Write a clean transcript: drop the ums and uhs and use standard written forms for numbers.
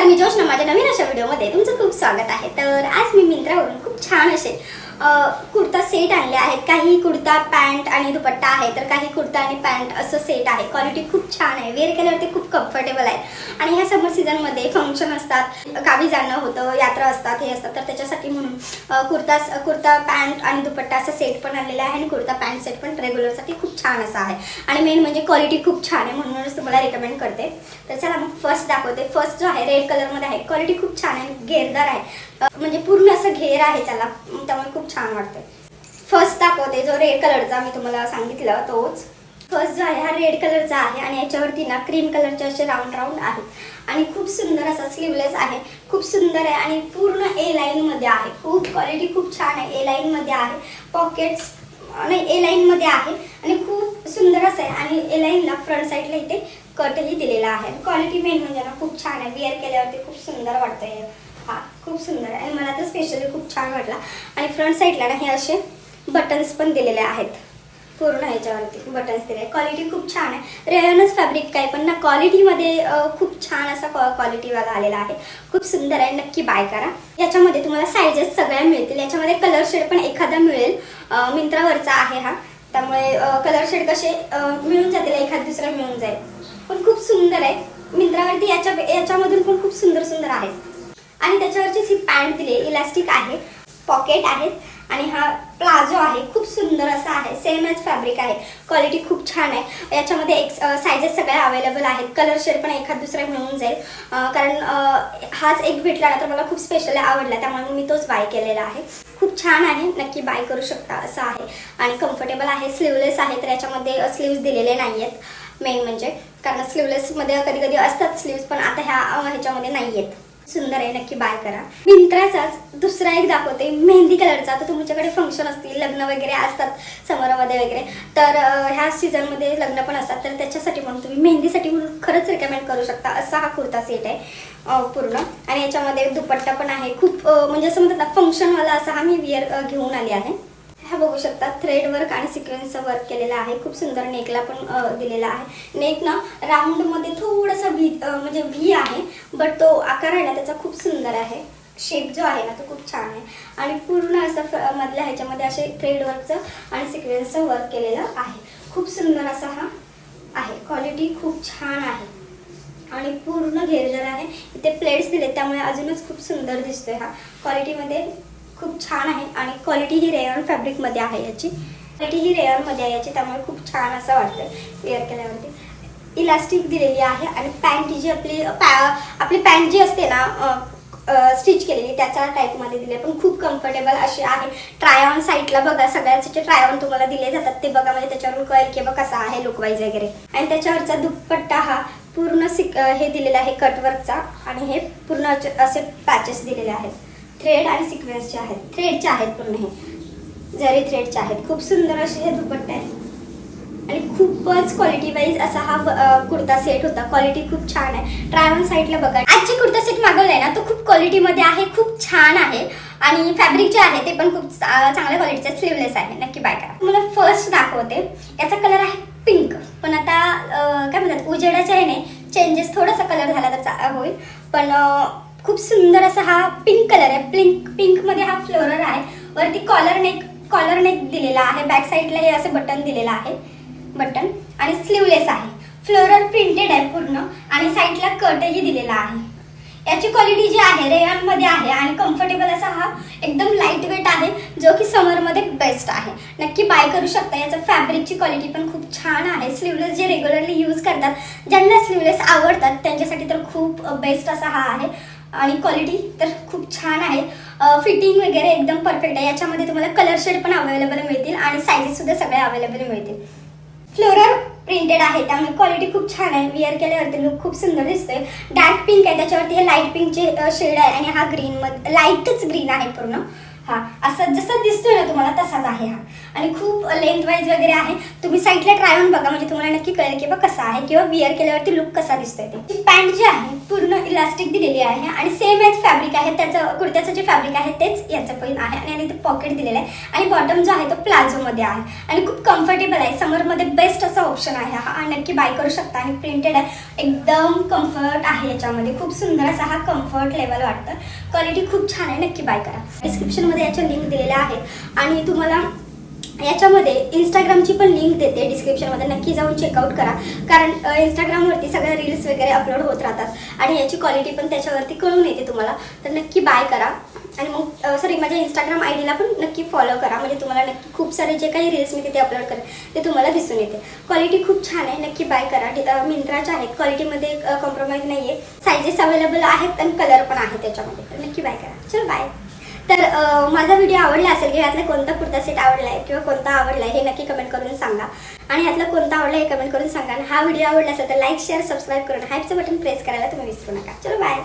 मी जोशना माझ्या नवीन अशा व्हिडिओमध्ये तुमचं खूप स्वागत आहे। तर आज मी मिंत्रावरून खूप छान असे कुर्ता सेट आणले आहेत। काही कुर्ता पॅन्ट आणि दुपट्टा आहे, तर काही कुर्ता आणि पॅन्ट असं सेट आहे। क्वालिटी खूप छान आहे, वेअर केल्यावरती खूप कम्फर्टेबल आहे। आणि ह्या समर सीझनमध्ये फंक्शन असतात, गावी जाणं होतं, यात्रा असतात, हे असतात, तर त्याच्यासाठी म्हणून कुर्ता पॅन्ट आणि दुपट्टा असा सेट पण आणलेला आहे। आणि कुर्ता पॅन्ट सेट पण रेग्युलरसाठी खूप छान असा आहे। आणि मेन म्हणजे क्वालिटी खूप छान आहे, म्हणूनच तुम्हाला रेकमेंड करते। तर चला मग फर्स्ट दाखवते। फर्स्ट जो आहे रेड कलरमध्ये आहे, क्वालिटी खूप छान आहे, घेरदार आहे, म्हणजे पूर्ण असं घेर आहे त्याला, त्यामुळे खूप छान वाटते। फर्स्ट दाखवते जो रेड कलरचा मी तुम्हाला सांगितलं तोच। फर्स्ट जो आहे हा रेड कलरचा आहे आणि याच्यावरती ना क्रीम कलरचे असे राऊंड राऊंड आहेत आणि खूप सुंदर असा स्लीवलेस आहे, खूप सुंदर आहे आणि पूर्ण ए लाईन मध्ये आहे। खूप क्वालिटी खूप छान आहे, ए लाईन मध्ये आहे, पॉकेट्स आणि ए लाईन मध्ये आहे आणि खूप सुंदर असं आहे। आणि ए लाईनला फ्रंट साईडला इथे कटही दिलेला आहे। क्वालिटी मेन म्हणजे ना खूप छान आहे, वेअर केल्यावरती खूप सुंदर वाटतंय। हा खूप सुंदर आहे आणि मला तर स्पेशली खूप छान वाटला। आणि फ्रंट साईडला ना हे असे बटन्स पण दिलेले आहेत, पूर्ण ह्याच्यावरती बटन्स दिले। क्वालिटी खूप छान आहे, रेयनच फॅब्रिक काय पण ना क्वालिटीमध्ये खूप छान असा क्वालिटीवाला आलेला आहे, खूप सुंदर आहे, नक्की बाय करा। याच्यामध्ये तुम्हाला साईजेस सगळ्या मिळतील, याच्यामध्ये कलर शेड पण एखादा मिळेल, मिंत्रावरचा आहे हा, त्यामुळे कलर शेड कसे मिळून जातील, एखाद दुसरा मिळून जाईल, पण खूप सुंदर आहे। मिंत्रावरती याच्यामधून पण खूप सुंदर सुंदर आहेत। आणि त्याच्यावरचीच ही पॅन्ट दिली, इलास्टिक आहे, पॉकेट आहेत आणि हा प्लाझो आहे, खूप सुंदर असा आहे, सेमच फॅब्रिक आहे, क्वालिटी खूप छान आहे। याच्यामध्ये साइजेस सगळ्या अवेलेबल आहेत, कलर शेड पण एखाद दुसरा मिळून जाईल, कारण हाच एक भेटला ना तर मला खूप स्पेशल आवडला, त्यामुळे मी तोच बाय केलेला आहे। खूप छान आहे, नक्की बाय करू शकता असं आहे आणि कम्फर्टेबल आहे। स्लीवलेस आहे, तर याच्यामध्ये स्लीव्स दिलेले नाही आहेत मेन म्हणजे, कारण स्लीवलेसमध्ये कधी कधी असतात स्लीव्स, पण आता ह्याच्यामध्ये नाही आहेत। सुंदर आहे, नक्की बाय करा। मिंत्राचाच दुसरा एक दाखवते, मेहंदी कलरचा। तर तुमच्याकडे फंक्शन असतील, लग्न वगैरे असतात समरमध्ये वगैरे, तर ह्या सीझनमध्ये लग्न पण असतात, तर त्याच्यासाठी म्हणून तुम्ही मेहंदीसाठी म्हणून खरंच रिकमेंड करू शकता असा हा कुर्ता सेट आहे पूर्ण। आणि याच्यामध्ये दुपट्टा पण आहे, खूप म्हणजे असं म्हणतात ना फंक्शनवाला असा हा मी वेअर घेऊन आली आहे। हा बघू शकता, थ्रेड वर्क आणि सिक्वेन्सचं वर्क केलेलं आहे, खूप सुंदर। नेकला पण दिलेला आहे, नेक ना राऊंड मध्ये थोडासा म्हणजे व्ही आहे, बट तो आकार आहे ना त्याचा खूप सुंदर आहे, शेप जो आहे ना तो खूप छान आहे। आणि पूर्ण असं मधल्या ह्याच्यामध्ये असे थ्रेड वर्कचं आणि सिक्वेन्सचं वर्क केलेलं आहे, खूप सुंदर असा हा आहे। क्वालिटी खूप छान आहे आणि पूर्ण घेरदार आहे, इथे प्लेट्स दिले त्यामुळे अजूनच खूप सुंदर दिसतोय हा। क्वालिटीमध्ये खूप छान आहे आणि क्वालिटी ही रेयन फॅब्रिक मध्ये आहे, याची क्वालिटी ही रेयन मध्ये आहे याची, त्यामुळे खूप छान असं वाटतंय वेअर केल्यावरती। इलास्टिक दिलेली आहे आणि पॅन्ट जी आपली पॅन्ट जी असते ना स्टिच केलेली त्याच्या टाईपमध्ये दिले, पण खूप कम्फर्टेबल अशी आहे। ट्राय ऑन साईडला बघा, सगळ्याचे ट्राय ऑन तुम्हाला दिले जातात, ते बघा, म्हणजे त्याच्यावरून कळेल की बघा कसा आहे लुक वाईज वगैरे। आणि त्याच्यावरचा दुपट्टा हा पूर्ण हे दिलेला आहे कटवर्कचा, आणि हे पूर्ण असे पॅचेस दिलेले आहेत, थ्रेड आणि सिक्वेन्सचे आहेत, थ्रेडचे आहेत, पूर्ण हे जरी थ्रेडचे आहेत। खूप सुंदर असे हे दुपट्टे आहेत आणि खूपच क्वालिटी वाईज असा हा कुर्ता सेट होता, क्वालिटी खूप छान आहे। ट्राय ऑन साईडला बघा, आजचे कुर्ता सेट मागवलाय ना तो खूप क्वालिटीमध्ये आहे, खूप छान आहे आणि फॅब्रिक जे आहे ते पण खूप चांगल्या क्वालिटीचे, स्लीवलेस आहे, नक्की बाय करा। मला फर्स्ट दाखवते, याचा कलर आहे पिंक, पण आता काय म्हणतात उजेडाच्या ह्याने चेंजेस थोडासा कलर झाला तर होईल, पण खूप सुंदर असा हा पिंक कलर आहे। पिंक मध्ये हा फ्लोरल आहे, वरती कॉलर नेक दिलेला आहे, बॅक साईडला हे असं बटन दिलेलं आहे, बटन, आणि स्लीवलेस आहे, फ्लोरल प्रिंटेड आहे पूर्ण, आणि साईडला कटही दिलेला आहे। याची क्वालिटी जी आहे रेयन मध्ये आहे आणि कम्फर्टेबल असा हा एकदम लाईट वेट आहे, जो की समर मध्ये बेस्ट आहे, नक्की बाय करू शकता। याचा फॅब्रिकची क्वालिटी पण खूप छान आहे। स्लीवलेस जे रेग्युलरली यूज करतात, ज्यांना स्लीवलेस आवडतात त्यांच्यासाठी तर खूप बेस्ट असा हा आहे आणि क्वालिटी तर खूप छान आहे, फिटिंग वगैरे एकदम परफेक्ट आहे। याच्यामध्ये तुम्हाला कलर शेड पण अवेलेबल मिळतील आणि साइजेस सुद्धा सगळे अवेलेबल मिळतील। फ्लोरल प्रिंटेड आहे, त्यामुळे क्वालिटी खूप छान आहे, वेअर केल्यावरती लुक खूप सुंदर दिसतोय। डार्क पिंक आहे, त्याच्यावरती हे लाईट पिंकचे शेड आहे आणि हा ग्रीन मध्ये लाईटच ग्रीन आहे पूर्ण, हा असं जसं दिसतोय ना तुम्हाला तसाच आहे हा, आणि खूप लेंथ वाईज वगैरे आहे. तुम्ही साईडला ट्राय ऑन बघा म्हणजे तुम्हाला नक्की कळेल की बा कसा आहे किंवा विअर केल्यावरती लुक कसा दिसतोय ते. पॅन्ट जी आहे पूर्ण इलास्टिक दिलेली आहे आणि सेम एज फॅब्रिक आहे, त्याचं कुर्त्याचं जे फॅब्रिक आहे तेच याचं पण आहे आणि इथे पॉकेट दिलेलं आहे आणि बॉटम जो आहे तो प्लाझोमध्ये आहे आणि खूप कम्फर्टेबल आहे. समरमध्ये बेस्ट असा ऑप्शन आहे हा, नक्की बाय करू शकता आणि प्रिंटेड आहे, एकदम कम्फर्ट आहे याच्यामध्ये, खूप सुंदर असा हा कम्फर्ट लेवल वाटतं. क्वालिटी खूप छान आहे, नक्की बाय करा. डिस्क्रिप्शनमध्ये याच्या लिंक दिलेल्या आहेत आणि तुम्हाला याच्यामध्ये इंस्टाग्रामची पण लिंक देते डिस्क्रिप्शनमध्ये, नक्की जाऊन चेकआउट करा कारण इंस्टाग्रामवरती सगळ्या रील्स वगैरे अपलोड होत राहतात आणि याची क्वालिटी पण त्याच्यावरती कळून येते तुम्हाला, तर नक्की बाय करा. आणि मग सॉरी माझ्या इंस्टाग्राम आय डीला पण नक्की फॉलो करा म्हणजे तुम्हाला नक्की खूप सारे जे काही रील्स मी तिथे अपलोड करेन ते तुम्हाला दिसून येते. क्वालिटी खूप छान आहे, नक्की बाय करा. मिंत्राच्या आहेत, क्वालिटीमध्ये कॉम्प्रोमाइज नाही आहे, सायझेस अवेलेबल आहेत आणि कलर पण आहे त्याच्यामध्ये, तर नक्की बाय करा. चल बाय. तर माझा व्हिडिओ आवडला असेल की यातला कोणता कुर्ता सेट आवडला आहे किंवा कोणता आवडला आहे हे नक्की कमेंट करून सांगा आणि यातला कोणता आवडला हे कमेंट करून सांगा. आणि हा व्हिडिओ आवडला असेल तर लाईक शेअर सबस्क्राईब करून हाईपचं बटन प्रेस करायला तुम्ही विसरू नका. चलो बाय.